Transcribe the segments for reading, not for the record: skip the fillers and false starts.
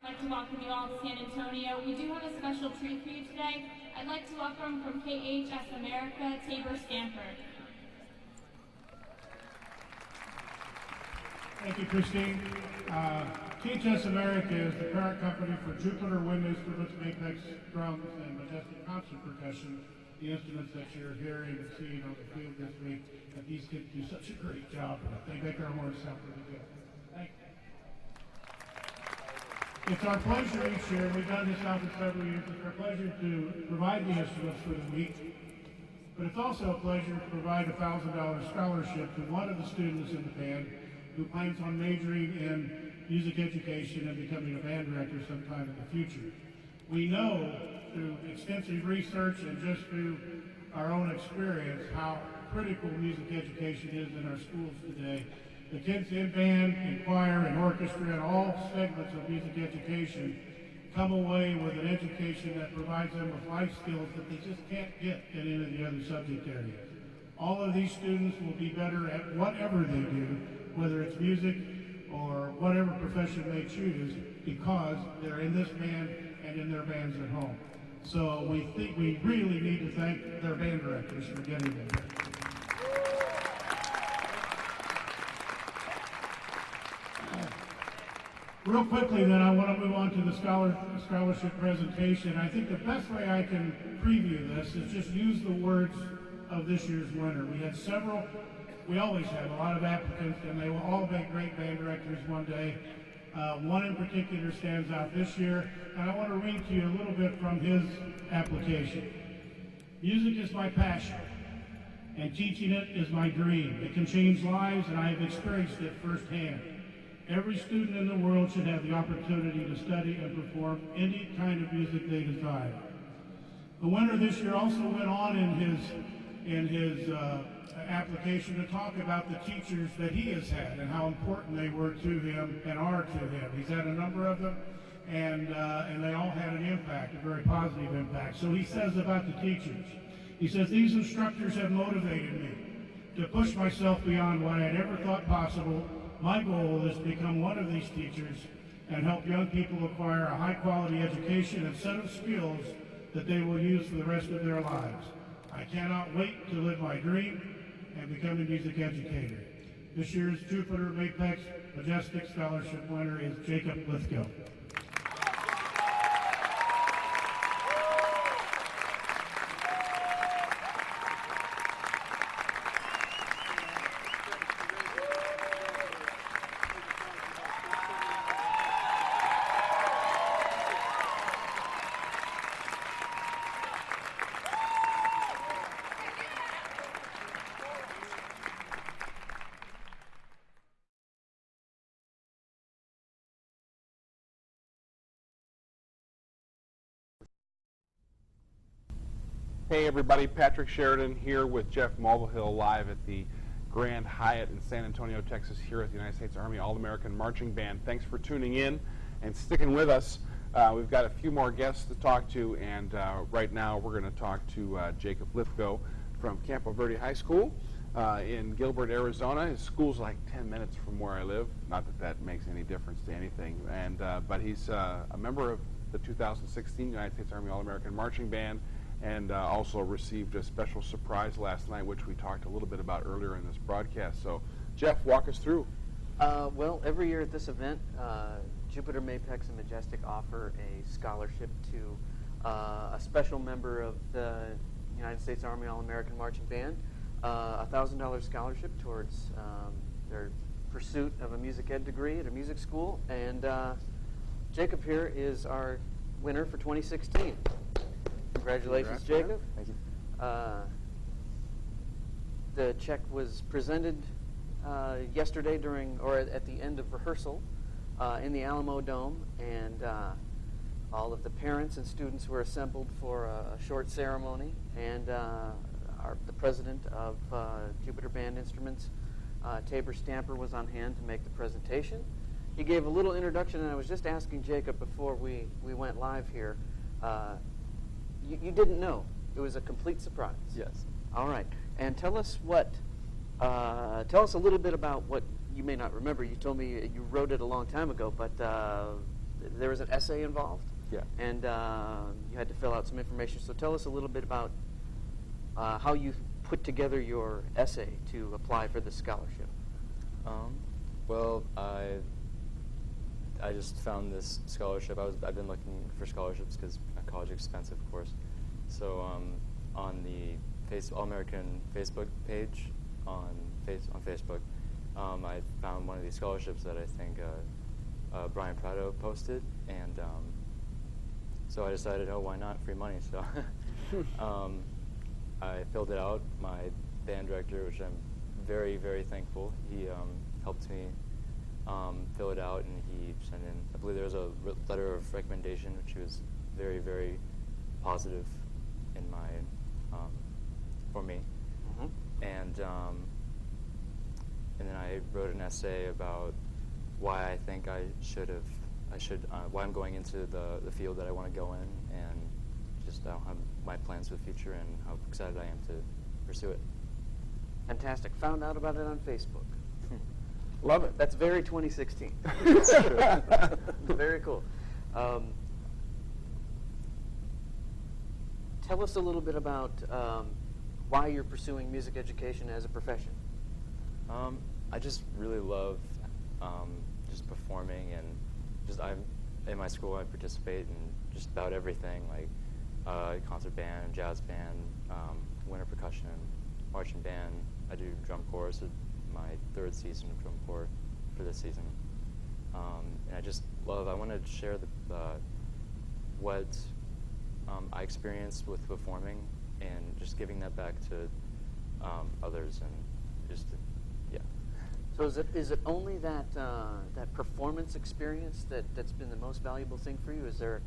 I'd like to welcome you all to San Antonio. We do have a special treat for you today. I'd like to welcome from KHS America, Tabor Stamper. Thank you, Christine. KHS America is the parent company for Jupiter Wind Instruments, Mapex Drums, and Majestic Concert Percussion, the instruments that you're hearing and seeing on the field this week. And these kids do such a great job. They make our horns sound pretty good. Thank you. It's our pleasure each year, we've done this now for several years, it's our pleasure to provide the instruments for the week, but it's also a pleasure to provide a $1,000 scholarship to one of the students in the band who plans on majoring in music education and becoming a band director sometime in the future. We know through extensive research and just through our own experience how critical music education is in our schools today. The kids in band, in choir, in orchestra, and all segments of music education come away with an education that provides them with life skills that they just can't get in any of the other subject areas. All of these students will be better at whatever they do, whether it's music or whatever profession they choose, because they're in this band and in their bands at home. So we think we really need to thank their band directors for getting them there. Real quickly then, I want to move on to the scholarship presentation. I think the best way I can preview this is just use the words of this year's winner. We had several, we always have a lot of applicants, and they will all make great band directors one day. One in particular stands out this year, and I want to read to you a little bit from his application. Music is my passion, and teaching it is my dream. It can change lives, and I have experienced it firsthand. Every student in the world should have the opportunity to study and perform any kind of music they desire. The winner this year also went on in his application to talk about the teachers that he has had and how important they were to him and are to him. He's had a number of them, and they all had an impact, a very positive impact. So he says about the teachers, he says, these instructors have motivated me to push myself beyond what I had ever thought possible. My goal is to become one of these teachers and help young people acquire a high-quality education and set of skills that they will use for the rest of their lives. I cannot wait to live my dream and become a music educator. This year's Jupiter Mapex Majestic Scholarship winner is Jacob Lithgow. Hey everybody, Patrick Sheridan here with Jeff Mulvihill live at the Grand Hyatt in San Antonio, Texas, here at the United States Army All-American Marching Band. Thanks for tuning in and sticking with us. We've got a few more guests to talk to, and right now we're going to talk to Jacob Lithgow from Campo Verde High School in Gilbert, Arizona. His school's like 10 minutes from where I live. Not that that makes any difference to anything. And but he's a member of the 2016 United States Army All-American Marching Band, and also received a special surprise last night, which we talked a little bit about earlier in this broadcast. So, Jeff, walk us through. Well, every year at this event, Jupiter, Mapex, and Majestic offer a scholarship to a special member of the United States Army All-American Marching Band, a $1,000 scholarship towards their pursuit of a music ed degree at a music school. And Jacob here is our winner for 2016. Congratulations, Jacob. Thank you. The check was presented yesterday at the end of rehearsal in the Alamo Dome, and all of the parents and students were assembled for a short ceremony, and the president of Jupiter Band Instruments, Tabor Stamper, was on hand to make the presentation. He gave a little introduction, and I was just asking Jacob before we went live here, you didn't know. It was a complete surprise. Yes. All right. And tell us a little bit about what you may not remember. You told me you wrote it a long time ago, but there was an essay involved. Yeah. And you had to fill out some information. So tell us a little bit about how you put together your essay to apply for this scholarship. Well, I just found this scholarship. I've been looking for scholarships because college is expensive, of course. So on the All American Facebook page on Facebook, I found one of these scholarships that I think Brian Prado posted, and so I decided, oh, why not? Free money. So I filled it out. My band director, which I'm very, very thankful, he helped me fill it out, and he sent in, I believe there was a letter of recommendation, which was very, very positive in my, for me. Mm-hmm. And then I wrote an essay about why I think why I'm going into the field that I want to go in, and just how my plans for the future and how excited I am to pursue it. Fantastic. Found out about it on Facebook. Love it. That's very 2016. Very cool. Tell us a little bit about why you're pursuing music education as a profession. I just really love just performing, and just in my school I participate in just about everything, like concert band, jazz band, winter percussion, marching band. I do drum corps. So my 3rd season of drum corps for this season, and I just love. I want to share what I experienced with performing, and just giving that back to others, and just yeah. So is it only that performance experience that's been the most valuable thing for you? Is there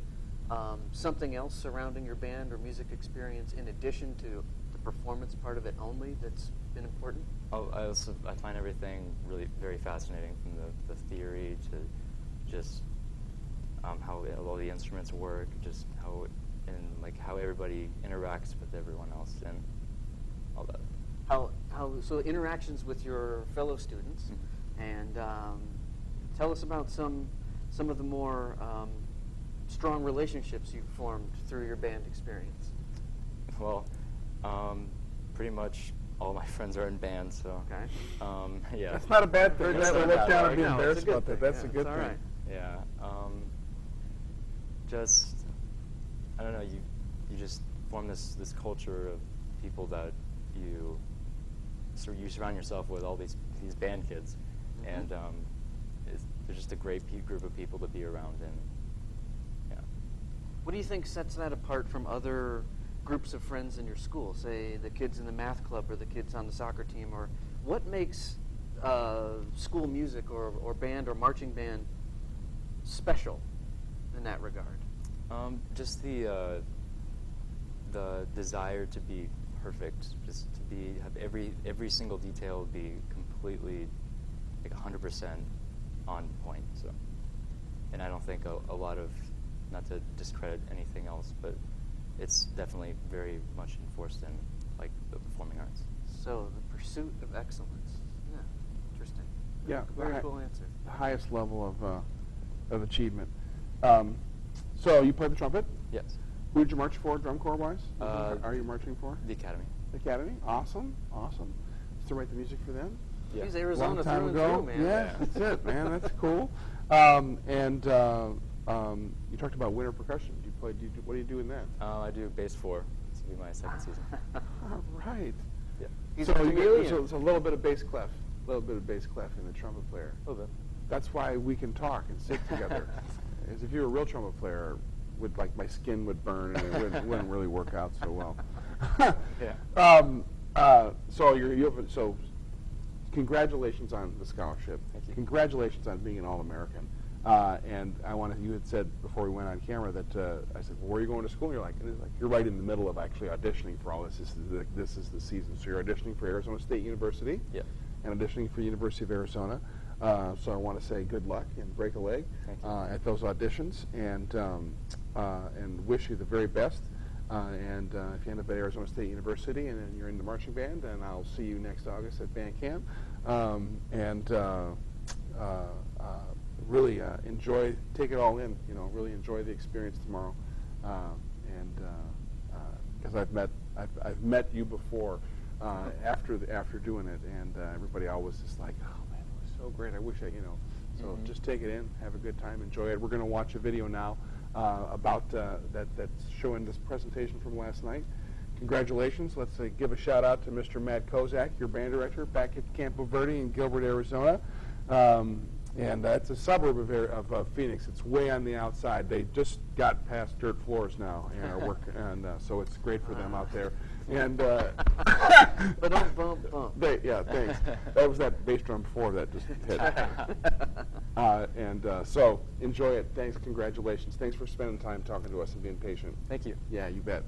something else surrounding your band or music experience in addition to the performance part of it only that's been important? Oh, I find everything really very fascinating, from the theory to just how all the instruments work, just how everybody interacts with everyone else, and all that. So interactions with your fellow students, Mm-hmm. and tell us about some of the more strong relationships you've formed through your band experience. Well, pretty much all my friends are in bands, so Okay. yeah. That's not a bad thing. That's Never not look bad. down and be No, it's a embarrassed good about that. thing. That's Yeah, a good it's all thing. right. Yeah. Just I don't know. You just form this culture of people that you surround yourself with, all these band kids, Mm-hmm. and they're just a great group of people to be around, and yeah. What do you think sets that apart from other groups of friends in your school, say the kids in the math club or the kids on the soccer team, or what makes school music or band or marching band special in that regard? Just the desire to be perfect, just to have every single detail be completely, like 100% on point. So, and I don't think a lot of, not to discredit anything else, but it's definitely very much enforced in like the performing arts. So the pursuit of excellence. Yeah, interesting. Yeah, Very cool answer. The highest level of achievement. So you play the trumpet. Yes. Who did you march for, drum corps wise? Are you marching for? The Academy. The Academy. Awesome. Still write the music for them? Yeah. He's Arizona Long time through and ago. through, man. Yeah, that's it, man. That's cool. You talked about winter percussion. What do you do in that? I do bass 4. This will be my 2nd season. All right. Yeah. He's so a chameleon. so it's a little bit of bass clef, in the trumpet player. A little bit. That's why we can talk and sit together. As if you were a real trumpet player, my skin would burn and it wouldn't really work out so well. Yeah. So congratulations on the scholarship. Thank you. Congratulations on being an All-American. And you had said before we went on camera that I said, well, where are you going to school? And you're right in the middle of actually auditioning for all this. This is the season. So you're auditioning for Arizona State University. Yeah. And auditioning for University of Arizona. So I want to say good luck and break a leg Thank you. at those auditions, and wish you the very best. If you end up at Arizona State University and then you're in the marching band, then I'll see you next August at band camp. Really really take it all in. Really enjoy the experience tomorrow, because I've met you before after doing it, and everybody always just like, oh man, it was so great. I wish So just take it in, have a good time, enjoy it. We're going to watch a video now about that's showing this presentation from last night. Congratulations. Let's give a shout out to Mr. Matt Kozak, your band director, back at Campo Verde in Gilbert, Arizona. And it's a suburb of Phoenix. It's way on the outside. They just got past dirt floors now and are working, and so it's great for them out there. And But don't bump. yeah, thanks. That was that bass drum before that just hit. So enjoy it. Thanks. Congratulations. Thanks for spending time talking to us and being patient. Thank you. Yeah, you bet.